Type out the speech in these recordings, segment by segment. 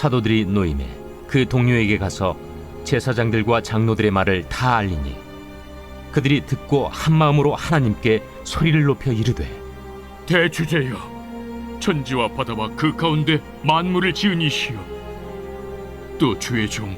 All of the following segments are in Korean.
사도들이 노임에 그 동료에게 가서 제사장들과 장로들의 말을 다 알리니 그들이 듣고 한마음으로 하나님께 소리를 높여 이르되, 대주제여, 천지와 바다와 그 가운데 만물을 지은 이시여, 또 주의 종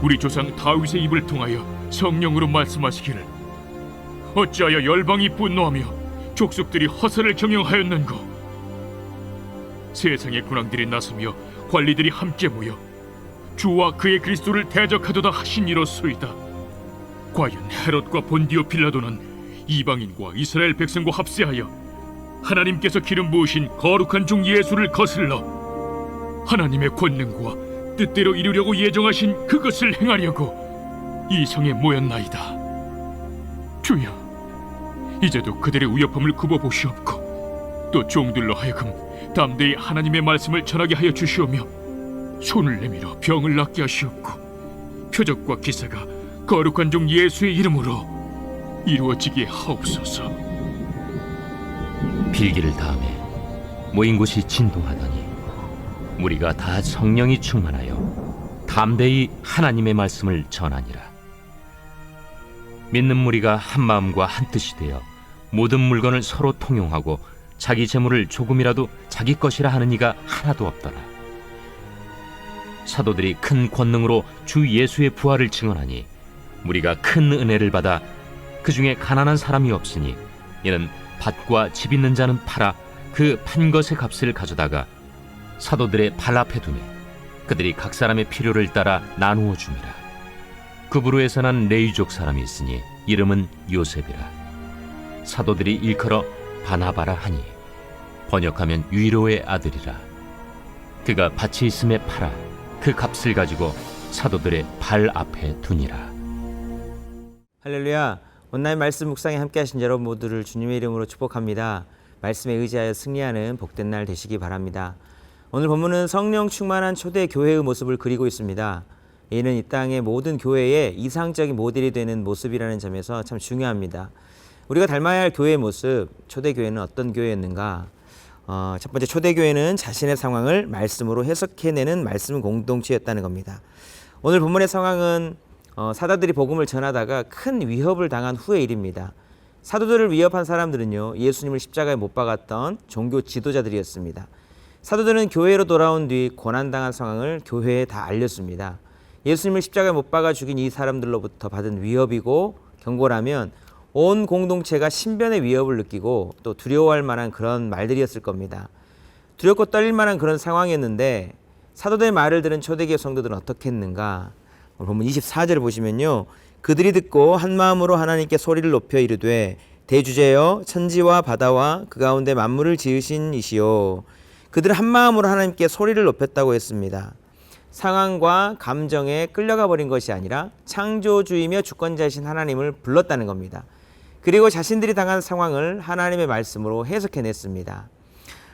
우리 조상 다윗의 입을 통하여 성령으로 말씀하시기를, 어찌하여 열방이 분노하며 족속들이 허사를 경영하였는고. 세상의 군왕들이 나서며 관리들이 함께 모여 주와 그의 그리스도를 대적하도다 하시니로소이다. 과연 헤롯과 본디오 빌라도는 이방인과 이스라엘 백성과 합세하여 하나님께서 기름 부으신 거룩한 종 예수를 거슬러 하나님의 권능과 뜻대로 이루려고 예정하신 그것을 행하려고 이 성에 모였나이다. 주여, 이제도 그들의 우여픔을 굽어보시옵고 또 종들로 하여금 담대히 하나님의 말씀을 전하게 하여 주시오며 손을 내밀어 병을 낫게 하시옵고 표적과 기사가 거룩한 종 예수의 이름으로 이루어지게 하옵소서. 빌기를 다음에 모인 곳이 진동하더니 무리가 다 성령이 충만하여 담대히 하나님의 말씀을 전하니라. 믿는 무리가 한 마음과 한 뜻이 되어 모든 물건을 서로 통용하고 자기 재물을 조금이라도 자기 것이라 하는 이가 하나도 없더라. 사도들이 큰 권능으로 주 예수의 부활을 증언하니 무리가 큰 은혜를 받아 그 중에 가난한 사람이 없으니 이는 밭과 집 있는 자는 팔아 그 판 것의 값을 가져다가 사도들의 발 앞에 두매 그들이 각 사람의 필요를 따라 나누어 줍니다. 그 부류에서 난 레위족 사람이 있으니 이름은 요셉이라. 사도들이 일컬어 바나바라 하니 번역하면 위로의 아들이라. 그가 밭이 있음에 팔아 그 값을 가지고 사도들의 발 앞에 두니라. 할렐루야. 온라인 말씀 묵상에 함께 하신 여러분 모두를 주님의 이름으로 축복합니다. 말씀에 의지하여 승리하는 복된 날 되시기 바랍니다. 오늘 본문은 성령 충만한 초대 교회의 모습을 그리고 있습니다. 이는 이 땅의 모든 교회의 이상적인 모델이 되는 모습이라는 점에서 참 중요합니다. 우리가 닮아야 할 교회의 모습, 초대 교회는 어떤 교회였는가? 첫 번째, 초대 교회는 자신의 상황을 말씀으로 해석해내는 말씀 공동체였다는 겁니다. 오늘 본문의 상황은 사도들이 복음을 전하다가 큰 위협을 당한 후의 일입니다. 사도들을 위협한 사람들은요, 예수님을 십자가에 못 박았던 종교 지도자들이었습니다. 사도들은 교회로 돌아온 뒤 고난당한 상황을 교회에 다 알렸습니다. 예수님을 십자가에 못 박아 죽인 이 사람들로부터 받은 위협이고 경고라면 온 공동체가 신변의 위협을 느끼고 또 두려워할 만한 그런 말들이었을 겁니다. 두렵고 떨릴 만한 그런 상황이었는데 사도들의 말을 들은 초대교회 성도들은 어떻게 했는가? 본문 24절을 보시면요, 그들이 듣고 한 마음으로 하나님께 소리를 높여 이르되, 대주제여, 천지와 바다와 그 가운데 만물을 지으신 이시오. 그들은 한 마음으로 하나님께 소리를 높였다고 했습니다. 상황과 감정에 끌려가 버린 것이 아니라 창조주이며 주권자이신 하나님을 불렀다는 겁니다. 그리고 자신들이 당한 상황을 하나님의 말씀으로 해석해냈습니다.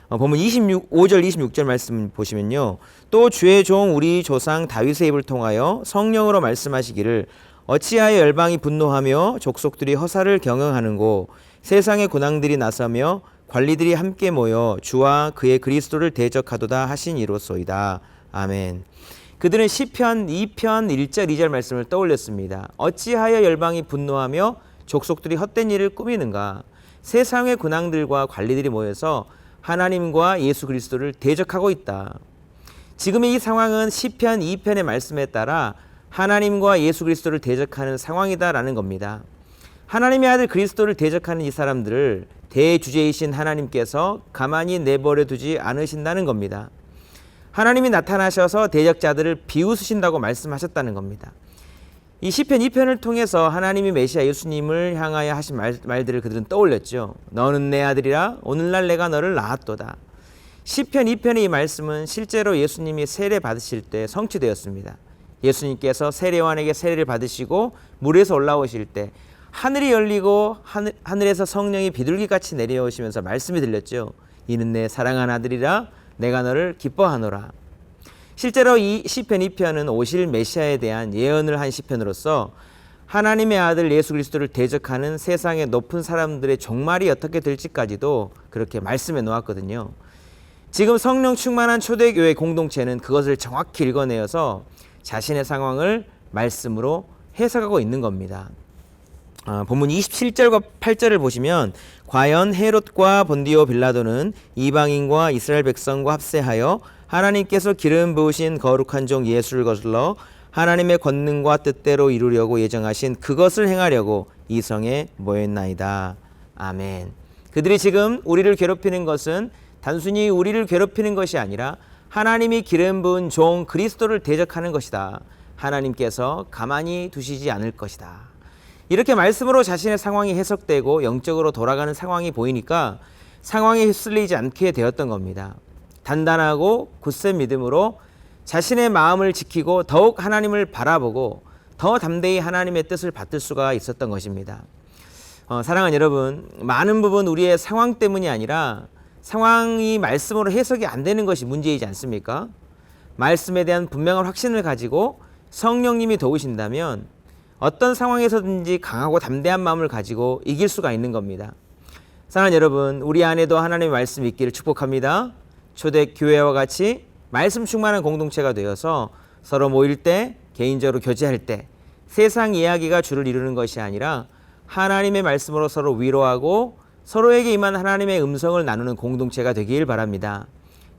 본문 5절 26절 말씀 보시면요, 또 주의 종 우리 조상 다윗의 입을 통하여 성령으로 말씀하시기를, 어찌하여 열방이 분노하며 족속들이 허사를 경영하는고, 세상의 군왕들이 나서며 관리들이 함께 모여 주와 그의 그리스도를 대적하도다 하시니로소이다. 아멘. 그들은 시편 2편 1절 2절 말씀을 떠올렸습니다. 어찌하여 열방이 분노하며 족속들이 헛된 일을 꾸미는가? 세상의 군왕들과 관리들이 모여서 하나님과 예수 그리스도를 대적하고 있다. 지금의 이 상황은 시편 2편의 말씀에 따라 하나님과 예수 그리스도를 대적하는 상황이다라는 겁니다. 하나님의 아들 그리스도를 대적하는 이 사람들을 대주제이신 하나님께서 가만히 내버려 두지 않으신다는 겁니다. 하나님이 나타나셔서 대적자들을 비웃으신다고 말씀하셨다는 겁니다. 이 시편 2편을 통해서 하나님이 메시아 예수님을 향하여 하신 말들을 그들은 떠올렸죠. 너는 내 아들이라 오늘날 내가 너를 낳았도다. 시편 2편의 이 말씀은 실제로 예수님이 세례 받으실 때 성취되었습니다. 예수님께서 세례요한에게 세례를 받으시고 물에서 올라오실 때 하늘이 열리고 하늘에서 성령이 비둘기같이 내려오시면서 말씀이 들렸죠. 이는 내 사랑한 아들이라 내가 너를 기뻐하노라. 실제로 이 시편 2편은 오실 메시아에 대한 예언을 한 시편으로서 하나님의 아들 예수 그리스도를 대적하는 세상의 높은 사람들의 종말이 어떻게 될지까지도 그렇게 말씀해 놓았거든요. 지금 성령 충만한 초대교회 공동체는 그것을 정확히 읽어내어서 자신의 상황을 말씀으로 해석하고 있는 겁니다. 본문 27절과 8절을 보시면 과연 헤롯과 본디오 빌라도는 이방인과 이스라엘 백성과 합세하여 하나님께서 기름 부으신 거룩한 종 예수를 거슬러 하나님의 권능과 뜻대로 이루려고 예정하신 그것을 행하려고 이 성에 모였나이다. 아멘. 그들이 지금 우리를 괴롭히는 것은 단순히 우리를 괴롭히는 것이 아니라 하나님이 기름 부은 종 그리스도를 대적하는 것이다. 하나님께서 가만히 두시지 않을 것이다. 이렇게 말씀으로 자신의 상황이 해석되고 영적으로 돌아가는 상황이 보이니까 상황에 휩쓸리지 않게 되었던 겁니다. 단단하고 굳센 믿음으로 자신의 마음을 지키고 더욱 하나님을 바라보고 더 담대히 하나님의 뜻을 받들 수가 있었던 것입니다. 사랑하는 여러분, 많은 부분 우리의 상황 때문이 아니라 상황이 말씀으로 해석이 안 되는 것이 문제이지 않습니까? 말씀에 대한 분명한 확신을 가지고 성령님이 도우신다면 어떤 상황에서든지 강하고 담대한 마음을 가지고 이길 수가 있는 겁니다. 사랑하는 여러분, 우리 안에도 하나님의 말씀이 있기를 축복합니다. 초대교회와 같이 말씀 충만한 공동체가 되어서 서로 모일 때, 개인적으로 교제할 때 세상 이야기가 주를 이루는 것이 아니라 하나님의 말씀으로 서로 위로하고 서로에게 임한 하나님의 음성을 나누는 공동체가 되길 바랍니다.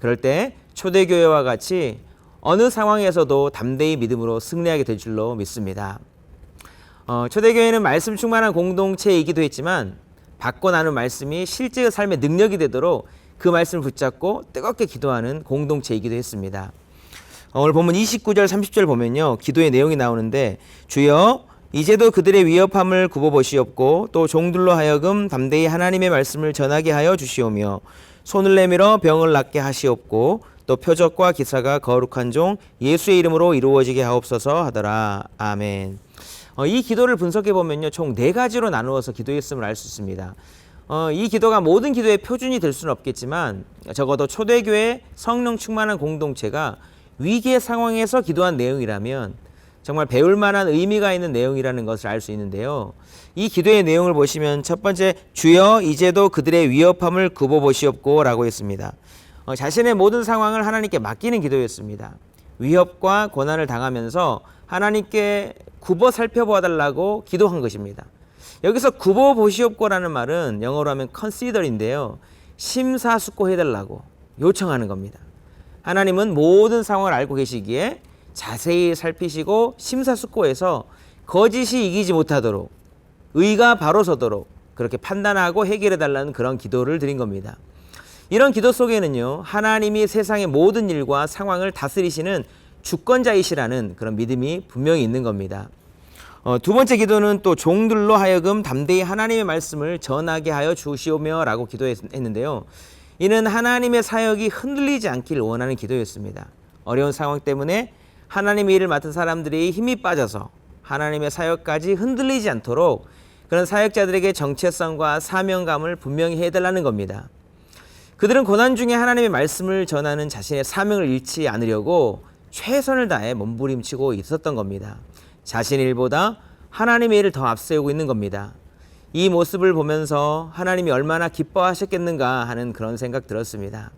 그럴 때 초대교회와 같이 어느 상황에서도 담대히 믿음으로 승리하게 될 줄로 믿습니다. 초대교회는 말씀 충만한 공동체이기도 했지만 받고 나눈 말씀이 실제의 삶의 능력이 되도록 그 말씀을 붙잡고 뜨겁게 기도하는 공동체이기도 했습니다. 오늘 본문 29절 30절 보면요, 기도의 내용이 나오는데 주여 이제도 그들의 위협함을 굽어보시옵고 또 종들로 하여금 담대히 하나님의 말씀을 전하게 하여 주시오며 손을 내밀어 병을 낫게 하시옵고 또 표적과 기사가 거룩한 종 예수의 이름으로 이루어지게 하옵소서 하더라. 아멘. 이 기도를 분석해 보면요, 총 4가지로 나누어서 기도했음을 알 수 있습니다. 이 기도가 모든 기도의 표준이 될 수는 없겠지만 적어도 초대교회 성령 충만한 공동체가 위기의 상황에서 기도한 내용이라면 정말 배울 만한 의미가 있는 내용이라는 것을 알 수 있는데요. 이 기도의 내용을 보시면 첫 번째, 주여 이제도 그들의 위협함을 굽어보시옵고 라고 했습니다. 자신의 모든 상황을 하나님께 맡기는 기도였습니다. 위협과 고난을 당하면서 하나님께 굽어 살펴봐달라고 기도한 것입니다. 여기서 굽어보시옵고라는 말은 영어로 하면 consider인데요. 심사숙고해달라고 요청하는 겁니다. 하나님은 모든 상황을 알고 계시기에 자세히 살피시고 심사숙고해서 거짓이 이기지 못하도록 의가 바로 서도록 그렇게 판단하고 해결해달라는 그런 기도를 드린 겁니다. 이런 기도 속에는요, 하나님이 세상의 모든 일과 상황을 다스리시는 주권자이시라는 그런 믿음이 분명히 있는 겁니다. 두 번째 기도는 또 종들로 하여금 담대히 하나님의 말씀을 전하게 하여 주시오며 라고 기도했는데요. 이는 하나님의 사역이 흔들리지 않기를 원하는 기도였습니다. 어려운 상황 때문에 하나님의 일을 맡은 사람들이 힘이 빠져서 하나님의 사역까지 흔들리지 않도록 그런 사역자들에게 정체성과 사명감을 분명히 해달라는 겁니다. 그들은 고난 중에 하나님의 말씀을 전하는 자신의 사명을 잃지 않으려고 최선을 다해 몸부림치고 있었던 겁니다. 자신의 일보다 하나님의 일을 더 앞세우고 있는 겁니다. 이 모습을 보면서 하나님이 얼마나 기뻐하셨겠는가 하는 그런 생각 들었습니다.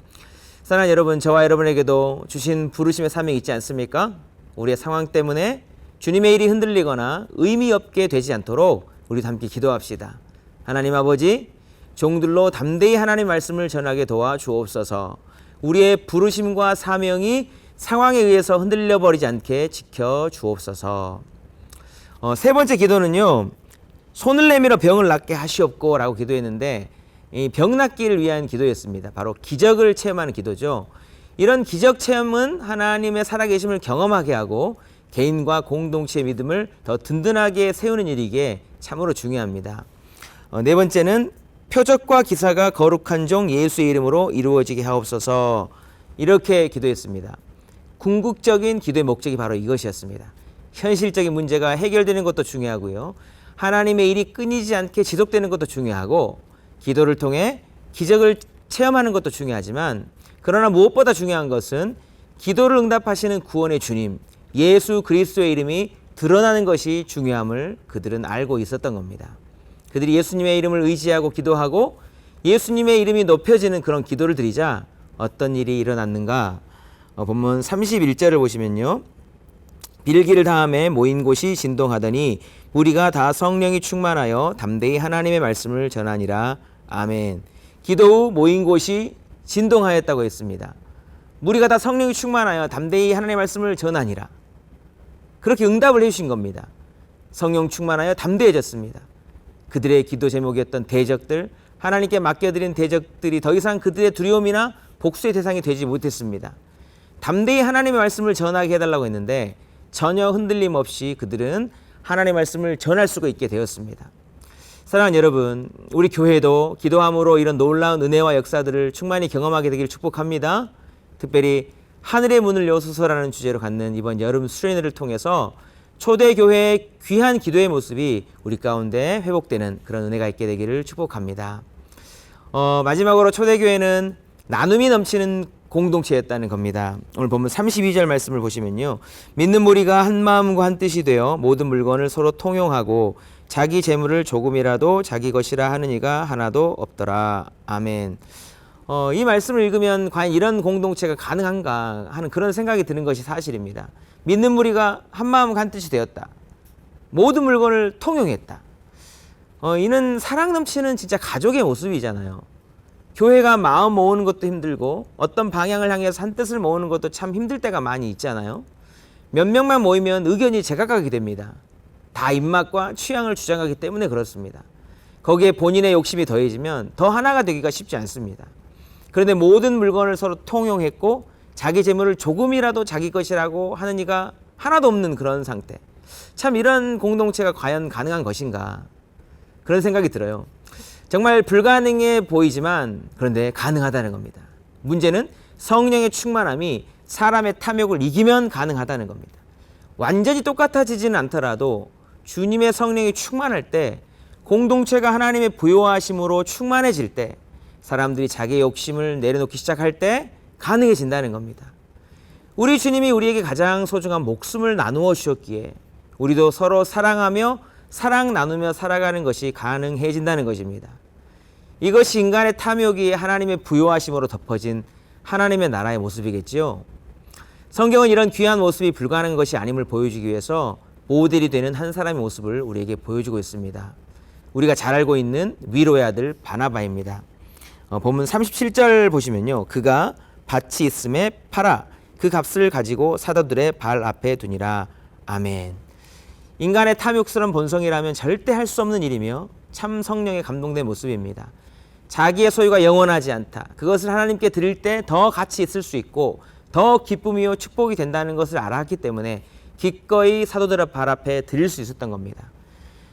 사랑하는 여러분, 저와 여러분에게도 주신 부르심의 사명이 있지 않습니까? 우리의 상황 때문에 주님의 일이 흔들리거나 의미 없게 되지 않도록 우리도 함께 기도합시다. 하나님 아버지, 종들로 담대히 하나님 말씀을 전하게 도와 주옵소서. 우리의 부르심과 사명이 상황에 의해서 흔들려 버리지 않게 지켜 주옵소서. 세 번째 기도는요, 손을 내밀어 병을 낫게 하시옵고 라고 기도했는데 이 병 낫기를 위한 기도였습니다. 바로 기적을 체험하는 기도죠. 이런 기적 체험은 하나님의 살아계심을 경험하게 하고 개인과 공동체의 믿음을 더 든든하게 세우는 일이기에 참으로 중요합니다. 네 번째는 표적과 기사가 거룩한 종 예수의 이름으로 이루어지게 하옵소서. 이렇게 기도했습니다. 궁극적인 기도의 목적이 바로 이것이었습니다. 현실적인 문제가 해결되는 것도 중요하고요, 하나님의 일이 끊이지 않게 지속되는 것도 중요하고 기도를 통해 기적을 체험하는 것도 중요하지만 그러나 무엇보다 중요한 것은 기도를 응답하시는 구원의 주님 예수 그리스도의 이름이 드러나는 것이 중요함을 그들은 알고 있었던 겁니다. 그들이 예수님의 이름을 의지하고 기도하고 예수님의 이름이 높여지는 그런 기도를 드리자 어떤 일이 일어났는가? 본문 31절을 보시면요. 빌기를 다음에 모인 곳이 진동하더니 무리가 다 성령이 충만하여 담대히 하나님의 말씀을 전하니라. 아멘. 기도 후 모인 곳이 진동하였다고 했습니다. 무리가 다 성령이 충만하여 담대히 하나님의 말씀을 전하니라. 그렇게 응답을 해주신 겁니다. 성령 충만하여 담대해졌습니다. 그들의 기도 제목이었던 대적들, 하나님께 맡겨드린 대적들이 더 이상 그들의 두려움이나 복수의 대상이 되지 못했습니다. 담대히 하나님의 말씀을 전하게 해달라고 했는데 전혀 흔들림 없이 그들은 하나님의 말씀을 전할 수가 있게 되었습니다. 사랑하는 여러분, 우리 교회도 기도함으로 이런 놀라운 은혜와 역사들을 충만히 경험하게 되길 축복합니다. 특별히 하늘의 문을 여소서라는 주제로 갖는 이번 여름 수련회를 통해서 초대교회의 귀한 기도의 모습이 우리 가운데 회복되는 그런 은혜가 있게 되기를 축복합니다. 마지막으로 초대교회는 나눔이 넘치는 공동체였다는 겁니다. 오늘 본문 32절 말씀을 보시면요. 믿는 무리가 한 마음과 한 뜻이 되어 모든 물건을 서로 통용하고 자기 재물을 조금이라도 자기 것이라 하는 이가 하나도 없더라. 아멘. 이 말씀을 읽으면 과연 이런 공동체가 가능한가 하는 그런 생각이 드는 것이 사실입니다. 믿는 무리가 한 마음과 한 뜻이 되었다. 모든 물건을 통용했다. 이는 사랑 넘치는 진짜 가족의 모습이잖아요. 교회가 마음 모으는 것도 힘들고 어떤 방향을 향해서 한 뜻을 모으는 것도 참 힘들 때가 많이 있잖아요. 몇 명만 모이면 의견이 제각각이 됩니다. 다 입맛과 취향을 주장하기 때문에 그렇습니다. 거기에 본인의 욕심이 더해지면 더 하나가 되기가 쉽지 않습니다. 그런데 모든 물건을 서로 통용했고 자기 재물을 조금이라도 자기 것이라고 하는 이가 하나도 없는 그런 상태. 참 이런 공동체가 과연 가능한 것인가 그런 생각이 들어요. 정말 불가능해 보이지만 그런데 가능하다는 겁니다. 문제는 성령의 충만함이 사람의 탐욕을 이기면 가능하다는 겁니다. 완전히 똑같아지지는 않더라도 주님의 성령이 충만할 때, 공동체가 하나님의 부요하심으로 충만해질 때, 사람들이 자기의 욕심을 내려놓기 시작할 때 가능해진다는 겁니다. 우리 주님이 우리에게 가장 소중한 목숨을 나누어 주셨기에 우리도 서로 사랑하며 사랑 나누며 살아가는 것이 가능해진다는 것입니다. 이것이 인간의 탐욕이 하나님의 부요하심으로 덮어진 하나님의 나라의 모습이겠지요. 성경은 이런 귀한 모습이 불가능한 것이 아님을 보여주기 위해서 모델이 되는 한 사람의 모습을 우리에게 보여주고 있습니다. 우리가 잘 알고 있는 위로의 아들 바나바입니다. 본문 37절 보시면요. 그가 밭이 있음에 팔아 그 값을 가지고 사도들의 발 앞에 두니라. 아멘. 인간의 탐욕스러운 본성이라면 절대 할 수 없는 일이며 참 성령에 감동된 모습입니다. 자기의 소유가 영원하지 않다. 그것을 하나님께 드릴 때 더 가치 있을 수 있고 더 기쁨이요 축복이 된다는 것을 알았기 때문에 기꺼이 사도들의 발 앞에 드릴 수 있었던 겁니다.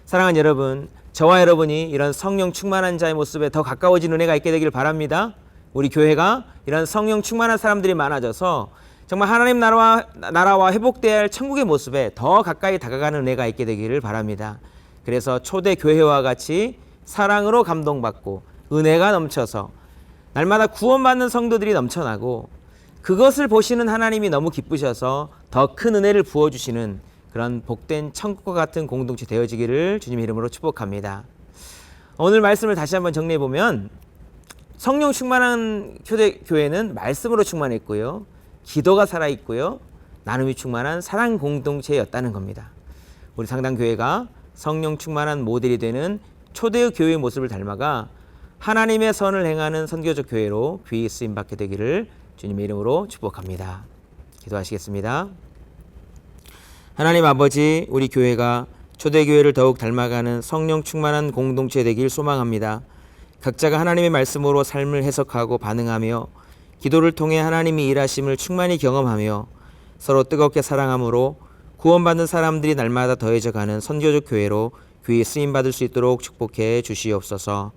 사랑하는 여러분, 저와 여러분이 이런 성령 충만한 자의 모습에 더 가까워진 은혜가 있게 되길 바랍니다. 우리 교회가 이런 성령 충만한 사람들이 많아져서 정말 하나님 나라와 회복되어야 할 천국의 모습에 더 가까이 다가가는 은혜가 있게 되기를 바랍니다. 그래서 초대 교회와 같이 사랑으로 감동받고 은혜가 넘쳐서 날마다 구원받는 성도들이 넘쳐나고 그것을 보시는 하나님이 너무 기쁘셔서 더 큰 은혜를 부어주시는 그런 복된 천국과 같은 공동체 되어지기를 주님의 이름으로 축복합니다. 오늘 말씀을 다시 한번 정리해보면 성령 충만한 초대교회는 말씀으로 충만했고요. 기도가 살아있고요. 나눔이 충만한 사랑 공동체였다는 겁니다. 우리 상당교회가 성령 충만한 모델이 되는 초대의 교회의 모습을 닮아가 하나님의 선을 행하는 선교적 교회로 귀히 쓰임받게 되기를 주님의 이름으로 축복합니다. 기도하시겠습니다. 하나님 아버지, 우리 교회가 초대교회를 더욱 닮아가는 성령 충만한 공동체 되길 소망합니다. 각자가 하나님의 말씀으로 삶을 해석하고 반응하며 기도를 통해 하나님이 일하심을 충만히 경험하며 서로 뜨겁게 사랑함으로 구원받는 사람들이 날마다 더해져가는 선교적 교회로 귀히 쓰임받을 수 있도록 축복해 주시옵소서.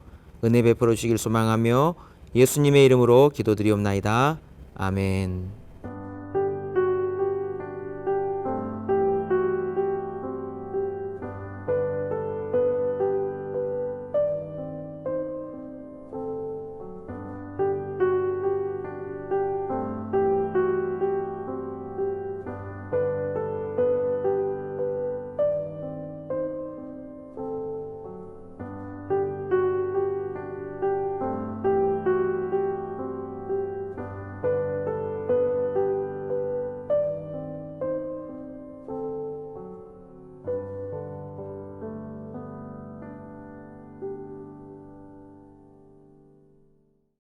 은혜 베풀어 주시길 소망하며 예수님의 이름으로 기도드리옵나이다. 아멘.